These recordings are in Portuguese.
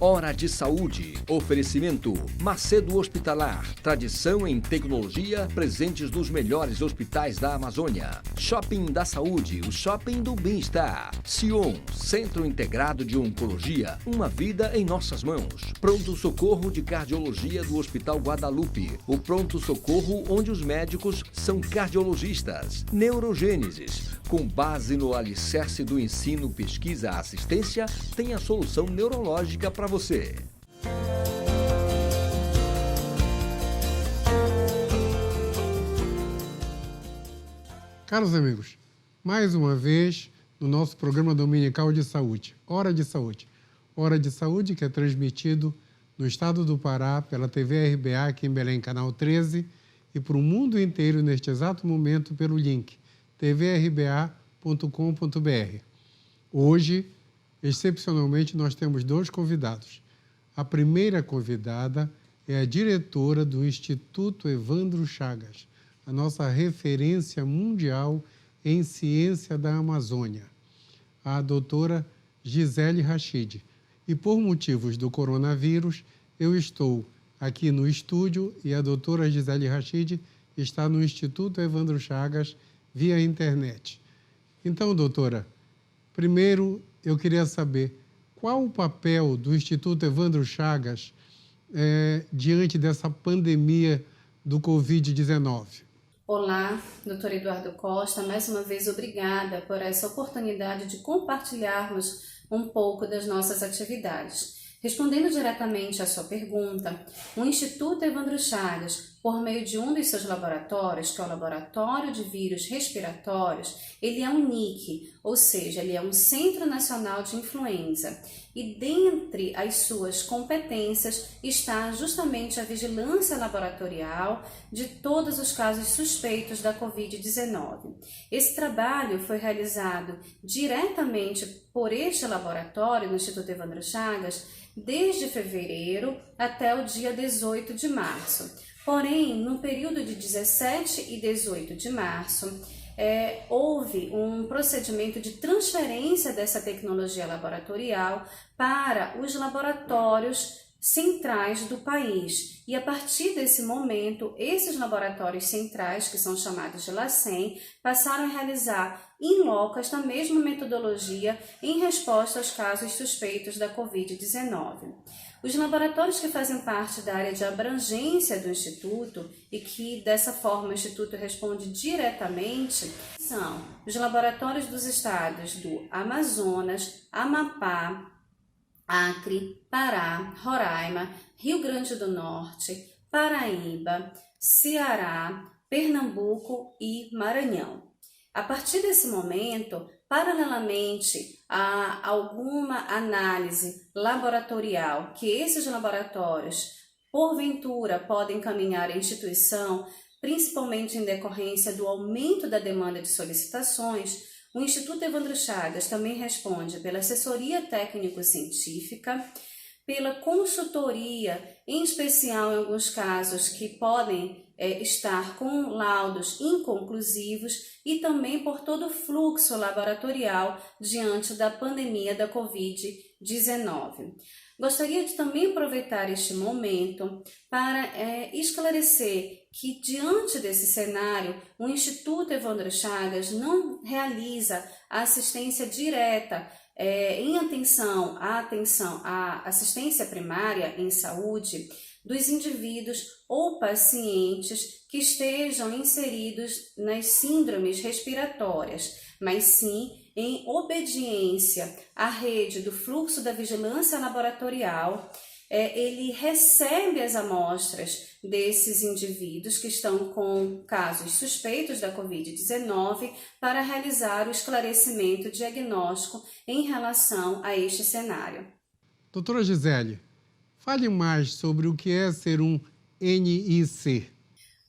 Hora de Saúde. Oferecimento Macedo Hospitalar. Tradição em tecnologia, presentes nos melhores hospitais da Amazônia. Shopping da Saúde, o shopping do bem-estar. Sion, Centro Integrado de Oncologia. Uma vida em nossas mãos. Pronto Socorro de Cardiologia do Hospital Guadalupe. O pronto socorro onde os médicos são cardiologistas. Neurogênesis. Com base no alicerce do ensino, pesquisa, assistência, tem a solução neurológica para você. Caros amigos, mais uma vez no nosso programa dominical de saúde, Hora de Saúde. Hora de Saúde que é transmitido no estado do Pará pela TV RBA aqui em Belém, canal 13, e para o mundo inteiro neste exato momento pelo link tvrba.com.br. Hoje, excepcionalmente, nós temos dois convidados. A primeira convidada é a diretora do Instituto Evandro Chagas, a nossa referência mundial em ciência da Amazônia, a doutora Gisele Rachid. E por motivos do coronavírus, eu estou aqui no estúdio e a doutora Gisele Rachid está no Instituto Evandro Chagas via internet. Então, doutora, primeiro eu queria saber qual o papel do Instituto Evandro Chagas diante dessa pandemia do Covid-19. Olá, doutor Eduardo Costa, mais uma vez obrigada por essa oportunidade de compartilharmos um pouco das nossas atividades. Respondendo diretamente à sua pergunta, o Instituto Evandro Chagas, por meio de um dos seus laboratórios, que é o Laboratório de Vírus Respiratórios, ele é um NIC, ou seja, ele é um Centro Nacional de Influenza. E dentre as suas competências está justamente a vigilância laboratorial de todos os casos suspeitos da Covid-19. Esse trabalho foi realizado diretamente por este laboratório no Instituto Evandro Chagas desde fevereiro até o dia 18 de março. Porém, no período de 17 e 18 de março, houve um procedimento de transferência dessa tecnologia laboratorial para os laboratórios centrais do país. E a partir desse momento, esses laboratórios centrais, que são chamados de LACEN, passaram a realizar in loco esta mesma metodologia em resposta aos casos suspeitos da Covid-19. Os laboratórios que fazem parte da área de abrangência do Instituto e que, dessa forma, o Instituto responde diretamente são os laboratórios dos estados do Amazonas, Amapá, Acre, Pará, Roraima, Rio Grande do Norte, Paraíba, Ceará, Pernambuco e Maranhão. A partir desse momento, paralelamente a alguma análise laboratorial que esses laboratórios, porventura, podem encaminhar à instituição, principalmente em decorrência do aumento da demanda de solicitações, o Instituto Evandro Chagas também responde pela assessoria técnico-científica, pela consultoria, em especial em alguns casos que podem estar com laudos inconclusivos e também por todo o fluxo laboratorial diante da pandemia da Covid-19. Gostaria de também aproveitar este momento para esclarecer que, diante desse cenário, o Instituto Evandro Chagas não realiza a assistência direta em atenção à assistência primária em saúde dos indivíduos ou pacientes que estejam inseridos nas síndromes respiratórias, mas sim em obediência à rede do fluxo da vigilância laboratorial. Ele recebe as amostras desses indivíduos que estão com casos suspeitos da Covid-19 para realizar o esclarecimento diagnóstico em relação a este cenário. Doutora Gisele, fale mais sobre o que é ser um NIC.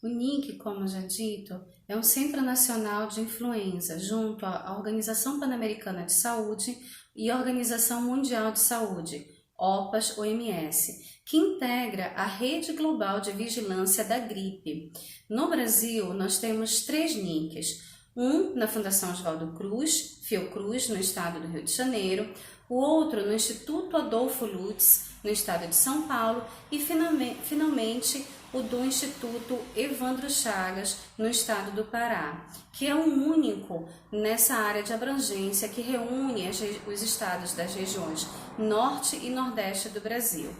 O NIC, como já dito, é um Centro Nacional de Influenza, junto à Organização Pan-Americana de Saúde e à Organização Mundial de Saúde, OPAS-OMS, que integra a Rede Global de Vigilância da Gripe. No Brasil, nós temos 3 NICs, um na Fundação Oswaldo Cruz, Fiocruz, no estado do Rio de Janeiro, o outro no Instituto Adolfo Lutz, no estado de São Paulo, e finalmente o do Instituto Evandro Chagas, no estado do Pará, que é o único nessa área de abrangência que reúne os estados das regiões Norte e Nordeste do Brasil.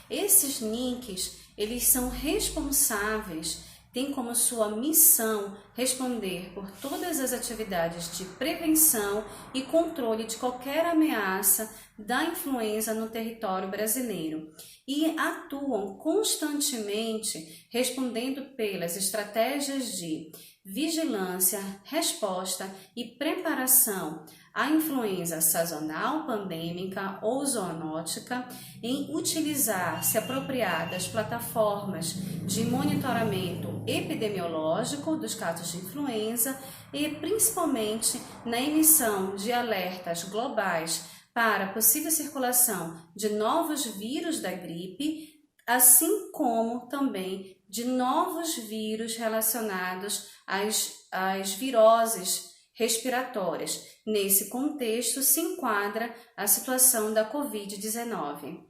Esses NICs, eles são responsáveis, têm como sua missão responder por todas as atividades de prevenção e controle de qualquer ameaça da influenza no território brasileiro e atuam constantemente respondendo pelas estratégias de vigilância, resposta e preparação à influenza sazonal, pandêmica ou zoonótica, em utilizar, se apropriar das plataformas de monitoramento epidemiológico dos casos de influenza e principalmente na emissão de alertas globais para a possível circulação de novos vírus da gripe, assim como também de novos vírus relacionados às viroses respiratórias. Nesse contexto se enquadra a situação da Covid-19.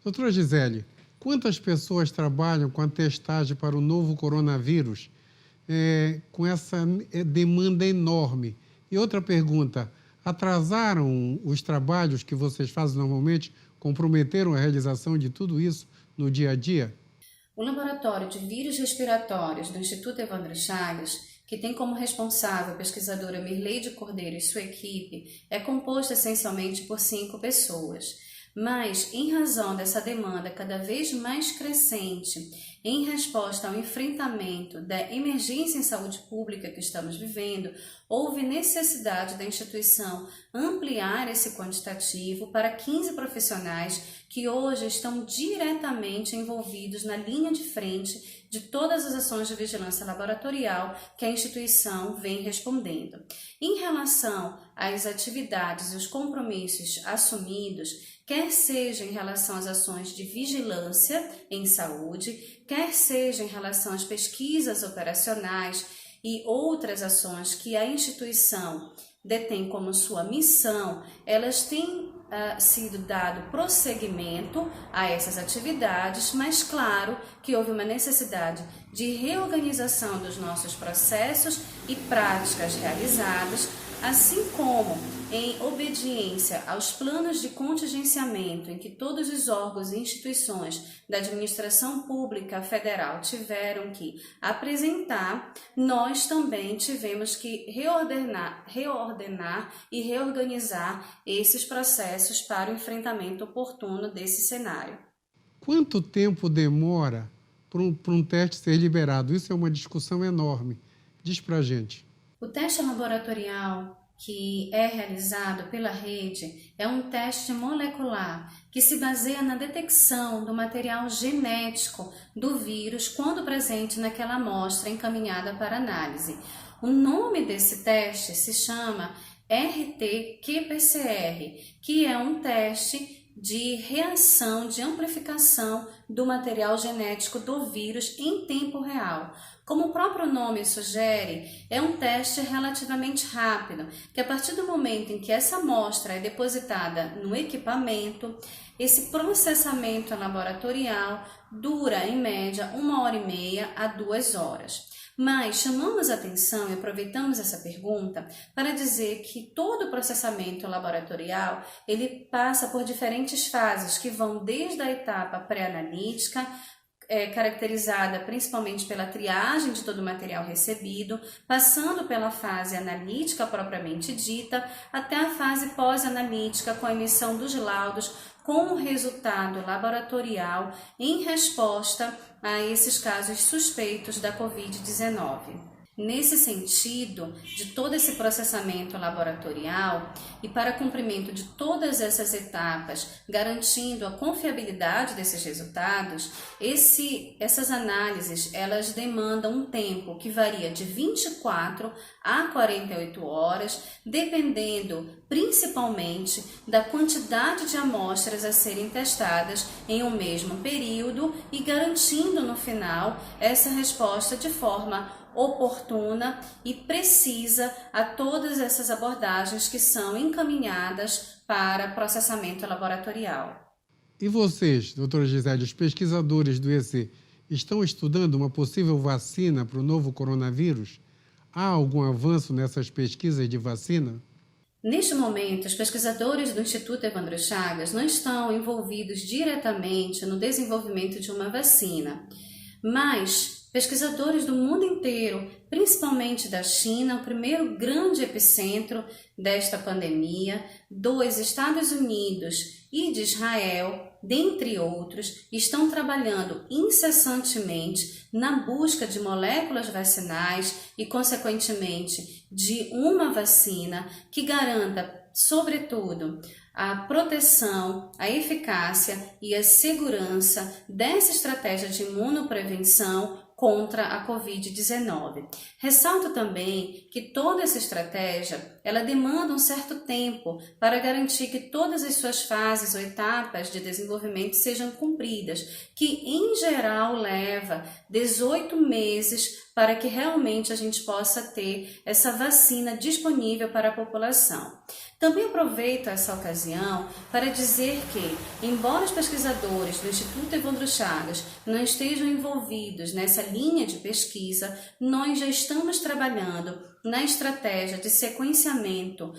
Doutora Gisele, quantas pessoas trabalham com a testagem para o novo coronavírus com essa demanda enorme? E outra pergunta, atrasaram os trabalhos que vocês fazem normalmente, comprometeram a realização de tudo isso no dia a dia? O Laboratório de Vírus Respiratórios do Instituto Evandro Chagas, que tem como responsável a pesquisadora Mirleide Cordeiro e sua equipe, é composto essencialmente por 5 pessoas. Mas, em razão dessa demanda cada vez mais crescente, em resposta ao enfrentamento da emergência em saúde pública que estamos vivendo, houve necessidade da instituição ampliar esse quantitativo para 15 profissionais que hoje estão diretamente envolvidos na linha de frente de todas as ações de vigilância laboratorial que a instituição vem respondendo. Em relação às atividades e os compromissos assumidos, quer seja em relação às ações de vigilância em saúde, quer seja em relação às pesquisas operacionais e outras ações que a instituição detém como sua missão, elas têm sido dado prosseguimento a essas atividades, mas claro que houve uma necessidade de reorganização dos nossos processos e práticas realizados, assim como em obediência aos planos de contingenciamento em que todos os órgãos e instituições da administração pública federal tiveram que apresentar, nós também tivemos que reordenar e reorganizar esses processos para o enfrentamento oportuno desse cenário. Quanto tempo demora para um teste ser liberado? Isso é uma discussão enorme. Diz para a gente. O teste laboratorial que é realizado pela rede é um teste molecular que se baseia na detecção do material genético do vírus quando presente naquela amostra encaminhada para análise. O nome desse teste se chama RT-qPCR, que é um teste de reação, de amplificação do material genético do vírus em tempo real. Como o próprio nome sugere, é um teste relativamente rápido, que a partir do momento em que essa amostra é depositada no equipamento, esse processamento laboratorial dura, em média, 1h30 a 2 horas. Mas chamamos a atenção e aproveitamos essa pergunta para dizer que todo o processamento laboratorial ele passa por diferentes fases que vão desde a etapa pré-analítica, caracterizada principalmente pela triagem de todo o material recebido, passando pela fase analítica propriamente dita, até a fase pós-analítica com a emissão dos laudos com o resultado laboratorial em resposta a esses casos suspeitos da Covid-19. Nesse sentido, de todo esse processamento laboratorial e para cumprimento de todas essas etapas, garantindo a confiabilidade desses resultados, essas análises elas demandam um tempo que varia de 24 a 48 horas, dependendo principalmente da quantidade de amostras a serem testadas em um mesmo período e garantindo no final essa resposta de forma oportuna e precisa a todas essas abordagens que são encaminhadas para processamento laboratorial. E vocês, doutora Gisele, os pesquisadores do IEC, estão estudando uma possível vacina para o novo coronavírus? Há algum avanço nessas pesquisas de vacina? Neste momento, os pesquisadores do Instituto Evandro Chagas não estão envolvidos diretamente no desenvolvimento de uma vacina, mas pesquisadores do mundo inteiro, principalmente da China, o primeiro grande epicentro desta pandemia, dos Estados Unidos e de Israel, dentre outros, estão trabalhando incessantemente na busca de moléculas vacinais e, consequentemente, de uma vacina que garanta, sobretudo, a proteção, a eficácia e a segurança dessa estratégia de imunoprevenção contra a Covid-19. Ressalto também que toda essa estratégia, ela demanda um certo tempo para garantir que todas as suas fases ou etapas de desenvolvimento sejam cumpridas, que em geral leva 18 meses para que realmente a gente possa ter essa vacina disponível para a população. Também aproveito essa ocasião para dizer que, embora os pesquisadores do Instituto Evandro Chagas não estejam envolvidos nessa linha de pesquisa, nós já estamos trabalhando na estratégia de sequenciamento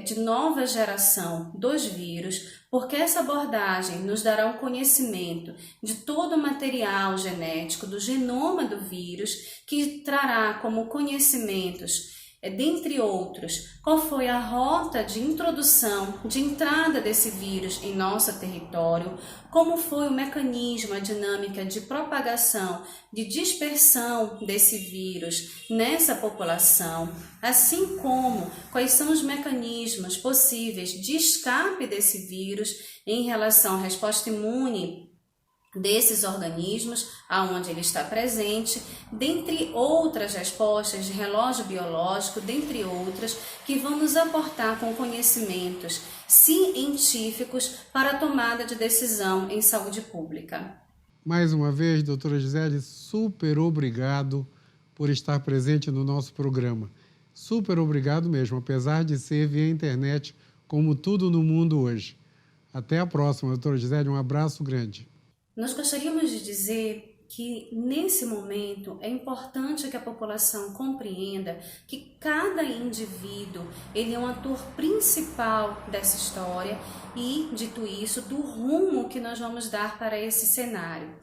de nova geração dos vírus, porque essa abordagem nos dará um conhecimento de todo o material genético, do genoma do vírus, que trará como conhecimentos, dentre outros, qual foi a rota de introdução, de entrada desse vírus em nosso território, como foi o mecanismo, a dinâmica de propagação, de dispersão desse vírus nessa população, assim como quais são os mecanismos possíveis de escape desse vírus em relação à resposta imune desses organismos, aonde ele está presente, dentre outras respostas de relógio biológico, dentre outras, que vão nos aportar com conhecimentos científicos para a tomada de decisão em saúde pública. Mais uma vez, doutora Gisele, super obrigado por estar presente no nosso programa. Super obrigado mesmo, apesar de ser via internet, como tudo no mundo hoje. Até a próxima, doutora Gisele, um abraço grande. Nós gostaríamos de dizer que, nesse momento, é importante que a população compreenda que cada indivíduo ele é um ator principal dessa história e, dito isso, do rumo que nós vamos dar para esse cenário.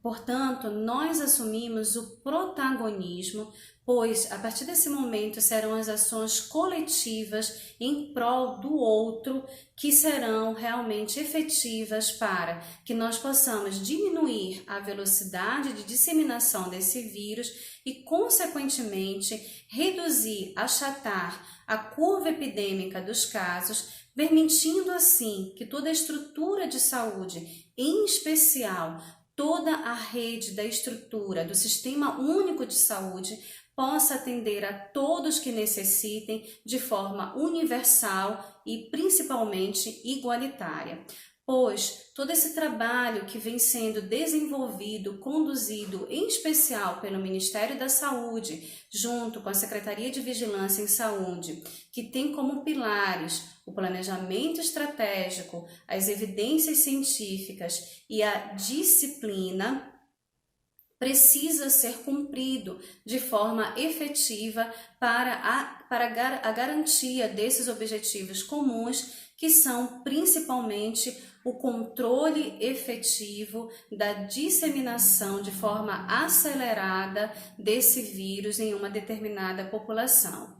Portanto, nós assumimos o protagonismo, pois a partir desse momento serão as ações coletivas em prol do outro que serão realmente efetivas para que nós possamos diminuir a velocidade de disseminação desse vírus e, consequentemente, reduzir, achatar a curva epidêmica dos casos, permitindo assim que toda a estrutura de saúde, em especial toda a rede da estrutura do Sistema Único de Saúde, possa atender a todos que necessitem de forma universal e principalmente igualitária. Pois todo esse trabalho que vem sendo desenvolvido, conduzido em especial pelo Ministério da Saúde, junto com a Secretaria de Vigilância em Saúde, que tem como pilares o planejamento estratégico, as evidências científicas e a disciplina, precisa ser cumprido de forma efetiva para a garantia desses objetivos comuns, que são principalmente o controle efetivo da disseminação de forma acelerada desse vírus em uma determinada população.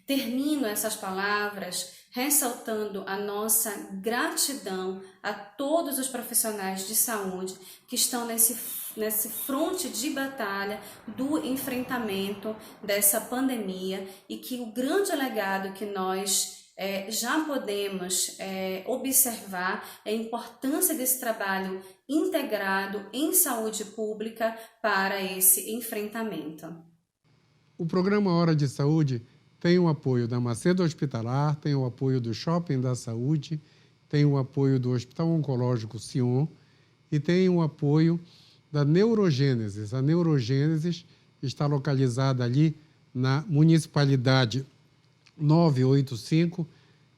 Termino essas palavras ressaltando a nossa gratidão a todos os profissionais de saúde que estão nesse fronte de batalha do enfrentamento dessa pandemia, e que o grande legado que nós já podemos observar é a importância desse trabalho integrado em saúde pública para esse enfrentamento. O programa Hora de Saúde tem o apoio da Macedo Hospitalar, tem o apoio do Shopping da Saúde, tem o apoio do Hospital Oncológico Sion e tem o apoio da Neurogênesis. A Neurogênesis está localizada ali na municipalidade 985,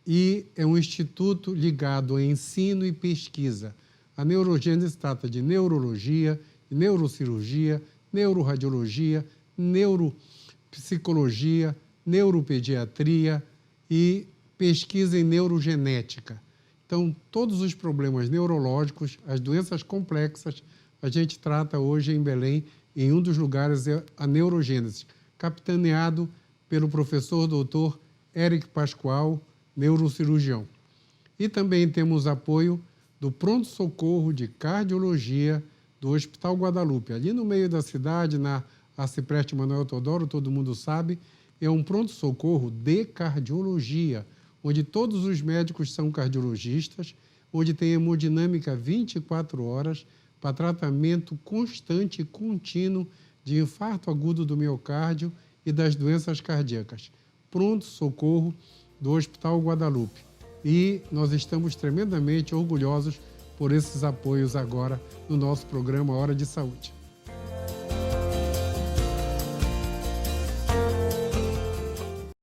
e é um instituto ligado a ensino e pesquisa. A neurogênese trata de neurologia, neurocirurgia, neuroradiologia, neuropsicologia, neuropediatria e pesquisa em neurogenética. Então, todos os problemas neurológicos, as doenças complexas, a gente trata hoje em Belém, em um dos lugares é a neurogênese, capitaneado pelo professor doutor Eric Pascoal, neurocirurgião. E também temos apoio do pronto-socorro de cardiologia do Hospital Guadalupe. Ali no meio da cidade, na Arcipreste Manuel Teodoro, todo mundo sabe, é um pronto-socorro de cardiologia, onde todos os médicos são cardiologistas, onde tem hemodinâmica 24 horas para tratamento constante e contínuo de infarto agudo do miocárdio e das doenças cardíacas. Pronto-socorro do Hospital Guadalupe. E nós estamos tremendamente orgulhosos por esses apoios agora no nosso programa Hora de Saúde.